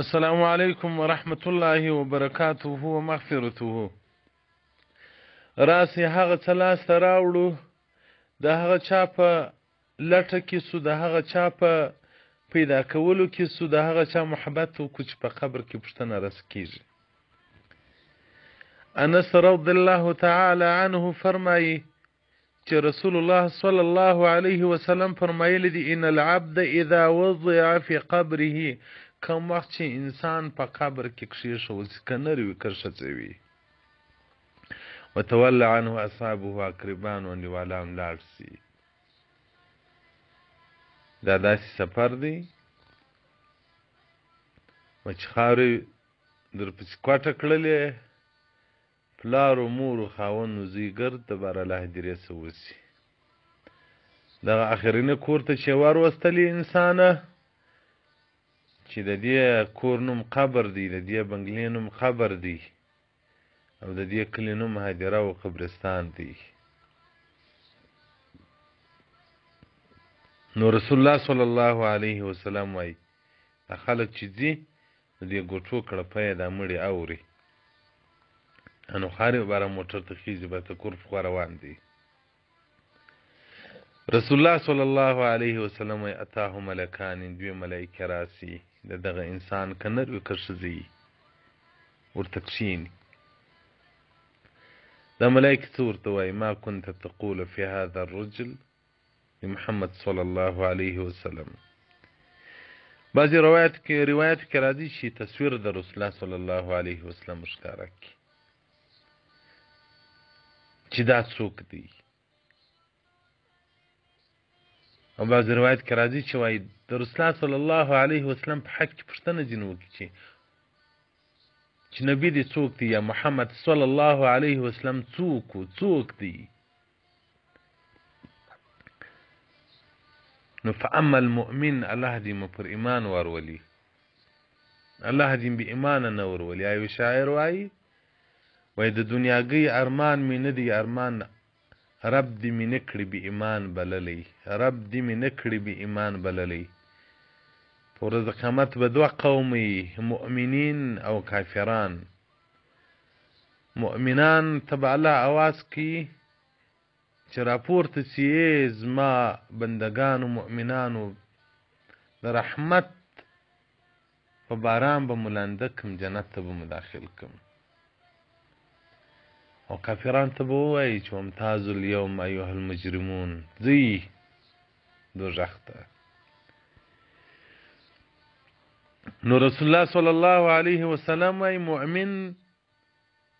السلام علیکم ورحمت الله وبرکاته ومغفرته. راسي هغه څه لاسته راوړو د هغه چا په لټه کې سو، د هغه چا په پیدا کولو کې سو، د هغه چا محبت وکړو چې په قبر کې پوښتنه رس کېږي. انس رضی الله تعالی عنه فرمایي چې رسول الله صلی الله علیه وسلم فرمایلی دي: ان العبد اذا وضع في قبره، کوم وخت چې انسان په قبر کې کښېښول سي، که نر وي که ښځه وي، وتولى عنه اصحابه اقربان، ونډیوالان لاړ سي، دا داسې سفر دی چې خاورې درپسې کوټه کړلې، پلار و مور و خاوند و زوی ګرد د بار الله هدیرې څه وسي. دغه اخرینه کور ته چې وروستلې انسانه، چې د دې کور نوم قبر دی، د دې بنګلې نوم قبر دی، او د دې کلي نوم هدیره و قبرستان دی. نو رسول الله صلی الله علیه وسلم وایي دا خلک چې ځي د دې ګوټو کړپی دا مړي اوري، انو خارې باره موټر ته خیږي به ته کور پخوا روان دی. رسول الله صلی الله علیه وسلم وایي اتاه ملکان، دوی ملایکې راسي د دغه انسان که نر وي که ښځه وي ورته کښېني. دا ملایکې څه ورته وایي؟ ما كنت تقول في هذا الرجل محمد صلی الله علیه وسلم. بعضې روایت کې راځي چې تصویر د رسول الله صلی الله علیه وسلم ښکاره کړي چې دا څوک دی. او بعضې روایت کې راځي چې وایي د رسول الله صلی الله علیه وسلم په حق کې پوښتنه ځینې وکړي چې نبي دی څوک دی، یا محمد صلی الله علیه وسلم څوک دی. نو فاما المؤمن، الله دې مو پر ایمان ورولي، الله دې بې ایمانه نه ورولي. یو شاعر وایي د دنیاګۍ ارمان مې نه دی ارمان، رب دې مې نه کړي بې ایمان بللی، رب دې مې نه کړي بې ایمان بللی. په ورځ قیامت به دوه قومې، مؤمنین او کافران. مؤمنان ته به الله اواز کوي چې راپورته سي زما بندگانو مؤمنانو، د رحمت په باران به ملانده کم، جنت ته به مداخل کم. او کافران ته به ووایي چې وامتازوا اليوم ایها المجرمون، ځئ دوزخ ته. نو رسول الله صلی الله علیه وسلم وایي مؤمن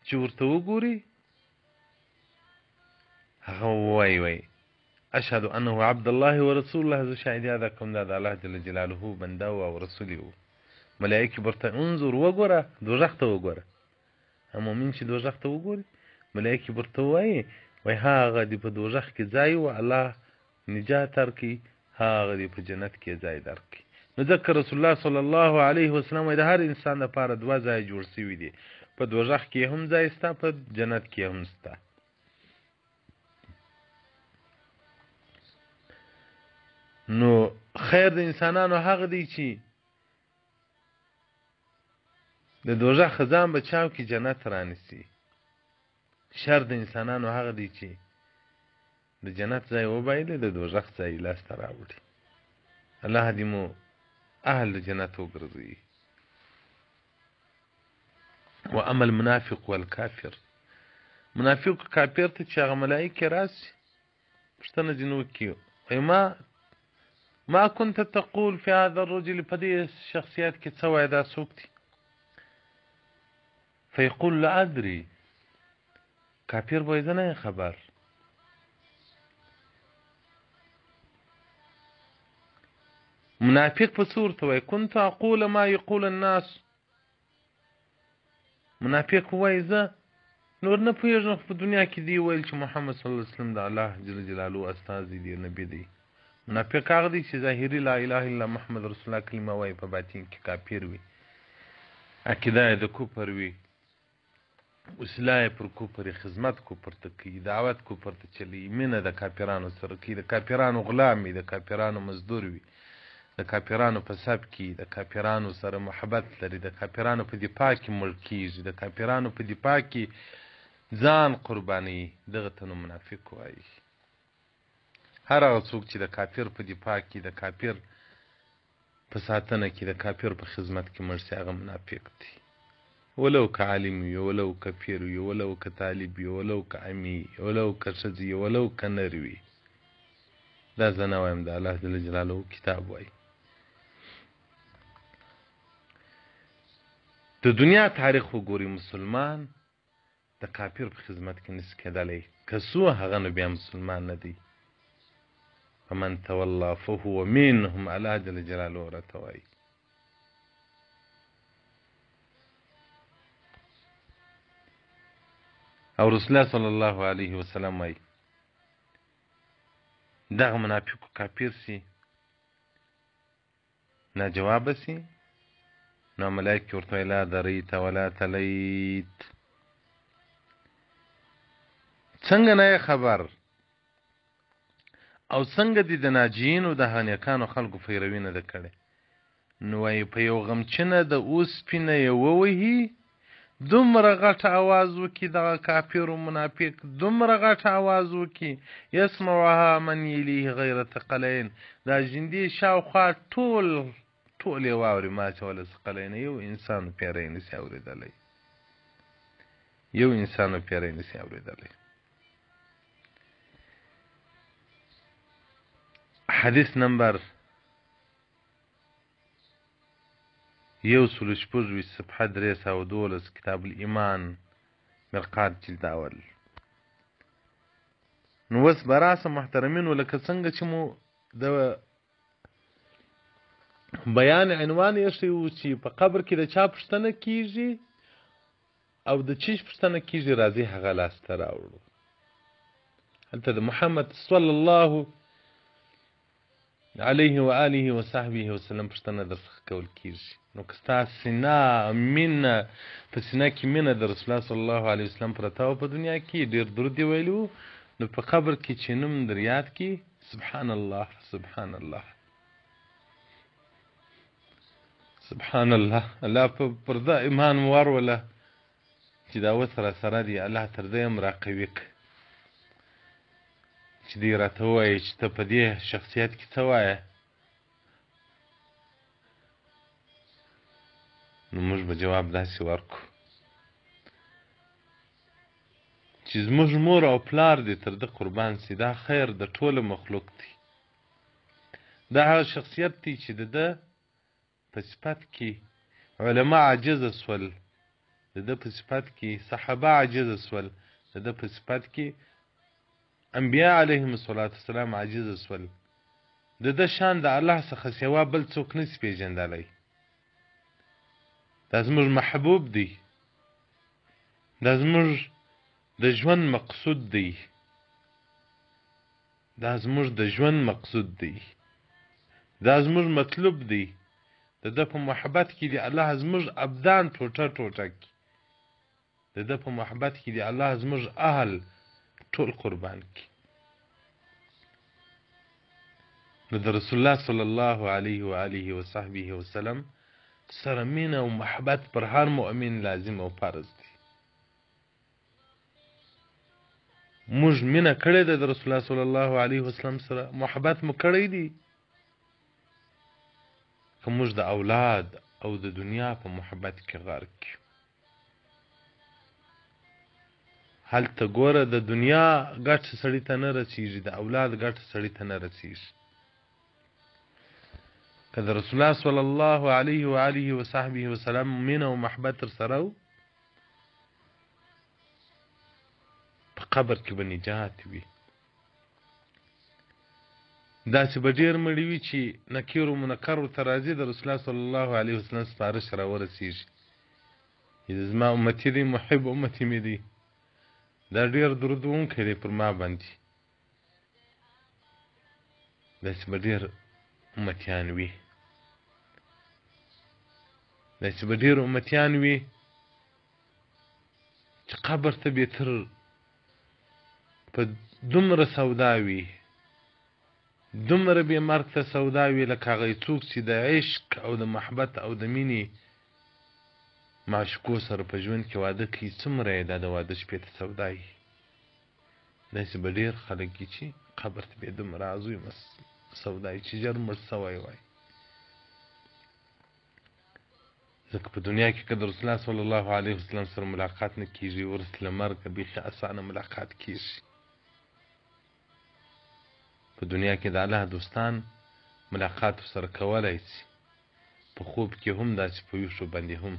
چې ورته وګوري هغه وایي اشهد انه عبد الله ورسول الله، زه شاهدي ادا کوم دا د الله جل جلاله بنده او رسول و. ملایکې ورته انظر وګوره، دوزخ ته وګوره. مؤمن چې دوزخ ته وګوري، ملایکې ورته وایي هغه دې په دوزخ کې ځای و، الله نجات درکړي، هغه دې په جنت کې ځای درکړي. نو ځکه رسول الله صلی الله علیه وسلم د هر انسان لپاره دوه ځای جوړ شوي دي، په دوزخ کې هم ځای سته، په جنت کې هم سته. نو خیر د انسانانو هغه دی چې د دوزخ ځان بچاو کې جنت رانیسي. شر د انسانانو هغه دی چې د جنت ځای وبایلي، د دوزخ ځای لاسته راوړي. الله دې مو اهل د جنت وګرځوي. و اما المنافق والکافر، منافق کافر ته چې هغه ملایکې راسي پوښتنه ځینې وکړي ما كنت تقول في هذا الرجل، په دې شخصیت کې څه وایي، دا څوک دی؟ فیقول لا ادري، کافر به زه نه خبر. منافق په څه ورته وایي؟ كنت اقول ما يقول الناس، منافق وایي زه نور نه پوهېږم، په دنیا کې دی ویل چې محمد صلی الله علیه وسلم د الله جل جلاله استازی دی، نبی دی. منافق هغه دی چې ظاهري لا اله الا محمد رسول الله کلمه وایي، په باطن کې کافر وي، عقیده یې د کفر وي، وسیله یې پر کفر، خدمت کفر ته کوي، دعوت کفر ته چلی، مینه د کافرانو سره کوي، د کافرانو غلام وي، د کافرانو مزدور وي. د کافرانو په صف کې د کافرانو سره محبت لري، د کافرانو په دفاع کې مړ کېږي، د کافرانو په دفاع کې ځان قرباني، دغه ته نو منافق وایي. هر هغه څوک چې د کافر په دفاع کې، د کافر په ساتنه کې، د کافر په خدمت کې مړ سي، هغه منافق دی. ولو که عالم وي، ولو که پیر وي، ولو که طالب وي، ولو که امي، ولو که ښځي، ولو که نر وي. دا زه نه وایم، د الله جل جلاله کتاب وایي. د دنیا تاریخ وګوري، مسلمان د کافر په خدمت کې نشي کېدلی، که څو هغه نو بیا مسلمان نه دی. فمن تولى فهو منهم، الله جل جلاله ورته وایي. او رسول الله صلی الله علیه وسلم وایي دغه منافق کافر سي، ناجوابه سي، نو ملائکې ورته وایي لا دریت ولا تلیت، څنګه نه خبر او څنګه دې د ناجیینو د هانیکانو خلکو پیروي نه ده کړې. نو وایي په یو غمچنه د اوسپنه یې ووهي، دومره غټ اواز وکي دغه کافر و منافق، دومره غټ اواز وکي یسمعها من یلیه غیر ثقلین، دا ژوندي شاوخوا ټول یې واوري، ما چوله ثقلین، یو انسان پیری نسي اورېدلی، یو انسان پیری نسي اورېدلی. حدیث نمبر 146 صفحه 312 کتاب الایمان مرقات جلد اول. نو اوس به راسه محترمینو، لکه څنګه چې مو د بیان عنوان ایښی و چې په قبر کې د چا پوښتنه کیږي او د چیش پوښتنه کیږي، راځي هغه لاسته راوړو. هلته د محمد صلی الله علیه و آله و صحبه وسلم پوښتنه درڅخه کول کیږي. نو که ستا سینه مینه په سینه کې مینه د رسول الله صلی الله علیه وسلم پرته وه په دنیا کې، ډېر درود یې ویلي وو، نو په قبر کې چې نوم در یاد کړي، سبحان الله سبحان الله سبحان الله، الله په پرده ایمان واروله چې دا اوس راسره دي، الله تر دې هم راقوي که چې دی راته ووایي چې ته په دې شخصیت کې څه وایه، نو موږ به جواب داسې ورکو چې زموږ مور او پلار دې تر ده قربان سي، دا خیر د ټوله مخلوق دی. دا هغه شخصیت دی چې د ده په صفت کې علما عاجزه سول، د ده په صفت کې صحابه عاجزه سول، د ده په صفت کې انبیاء علیهم السلام عاجزه سول. د ده شان د الله څخه سوا بل څوک نسي پېژندلی. دا زموږ محبوب دی، دا زموږ د ژوند مقصود دی، دا زموږ د ژوند مقصود دی، دا زموږ مطلوب دی. د ده په محبت کې دی الله زموږ ابدان ټوټه ټوټه کړي، د ده په محبت کې دی الله زموږ اهل ټول قربان کړي. نو د رسول الله صلی الله علیه و آله و صحبه وسلم سره مینه او محبت پر هر مؤمن لازم او فرض دی. موږ مینه کړې ده د رسول الله صلی الله علیه وسلم سره، محبت مو کړی دی، که موږ د اولاد او د دنیا په محبت کې غرق یو. هلته ګوره د دنیا ګټه سړي ته نه رسېږي، د اولاد ګټه سړي ته نه رسېږي. که د رسول الله صلی الله علیه و آله و صحبه وسلم مینه او محبت تر سره و، په قبر کې به نجات وي. داسې به ډېر مړي وي چې نکیر و منکر ورته راځي، د رسول الله صلی الله علیه وسلم سپارښت راورسېږي چې زما امتي دی، محب امتي مې دی، دا ډېر درود وونکی دی پر ما باندې. داسې به ډېر امتیان وي، داسې به ډېر امتیان وي چې قبر ته به تر په دومره سودا وي، دومره بې مرګ ته سودا وي لکه هغه څوک چې د عشق او د محبت او د مینې معشوقو سره په ژوند کې واده کوي، څومره یې دا د واده شپې ته سودا وي. داسې به ډېر خلک وي چې قبر ته به یې دومره عزوي سودا وي چې ژر مړ سوی وای. ځکه په دنیا کې که د رسول الله صلی الله علیه وسلم سره ملاقات نه کېږي، وروسته له مرګه بیخي اسانه ملاقات کېږي. په دنیا کې د الله دوستان ملاقات سره کولی شي، په خوب کې هم داسې په ویښو باندې هم.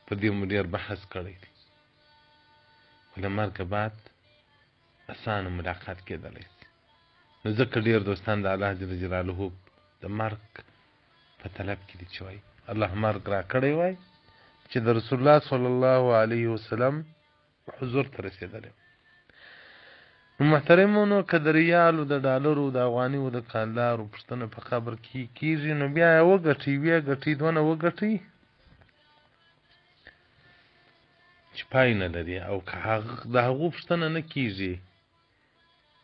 په دې مو ډېر بحث کړی دی، خو له مرګه بعد اسانه ملاقات کېدلی شي. نو ځکه ډېر دوستان د الله جل جلاله د مرګ په طلب کې دي چې وایي الله مرګ را کړی وای چې د رسول الله صلی الله علیه وسلم حضور ته رسېدلی. نو محترمونو، که د ریالو د ډالرو د افغانیو د کالدارو پوښتنه په قبر کې کېږي، نو بیا یې وګټئ، بیا ګټئ، دونه وګټئ چې پای نه لري. او که د هغو پوښتنه نه کېږي،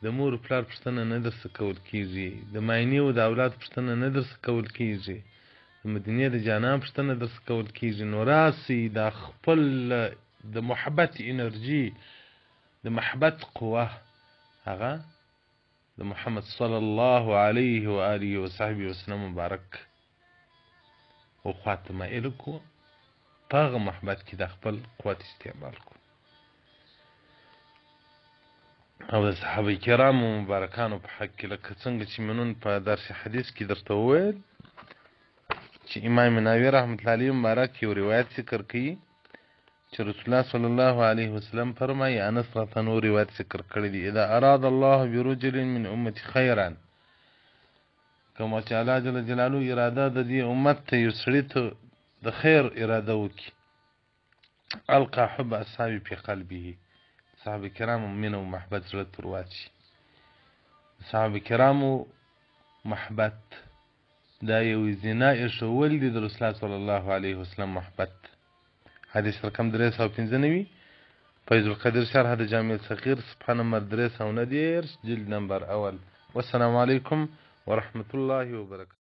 د مور پلار پوښتنه نه درڅه کول کېږي، د ماینې او د اولاد پوښتنه نه درڅه کول کېږي، د مدینې د جانان پوښتنه درڅه کول کېږي، نو راسئ دا خپل د محبت انرژي، د محبت قوه، هغه د محمد صلی الله علیه و آله و صحبه وسلم مبارک او خواته مایل کو، په هغه محبت کې د خپل قوت استعمال کو. او د صحابه کرامو مبارکانو په حق کې لکه څنګه چې منون په درس حدیث کې درته وویل چې امام نووي رحمت الله علیه مبارک یو روایت ذکر کوي چې رسول الله صلی الله علیه وسلم فرمایي، انس راته نور روایت ذکر کړی دی، اذا اراد الله برجل من امتي خیرا، کومه چې الله جل جلاله اراده د دې امت ته یو سړي ته د خیر اراده وکړي، القى حب اصحابي في قلبه، صحابه کرامو مینه او محبت زړه ته ورواچي. صحابه کرامو محبت دا یو زنا ایښول دي د رسول الله صلی الله علیه وسلم محبت. حدیث رقم 395 فیض القدیر شرح د جامع الصغیر صفحه نمبر 319 جلد نمبر اول. والسلام علیکم ورحمة الله وبرکاته.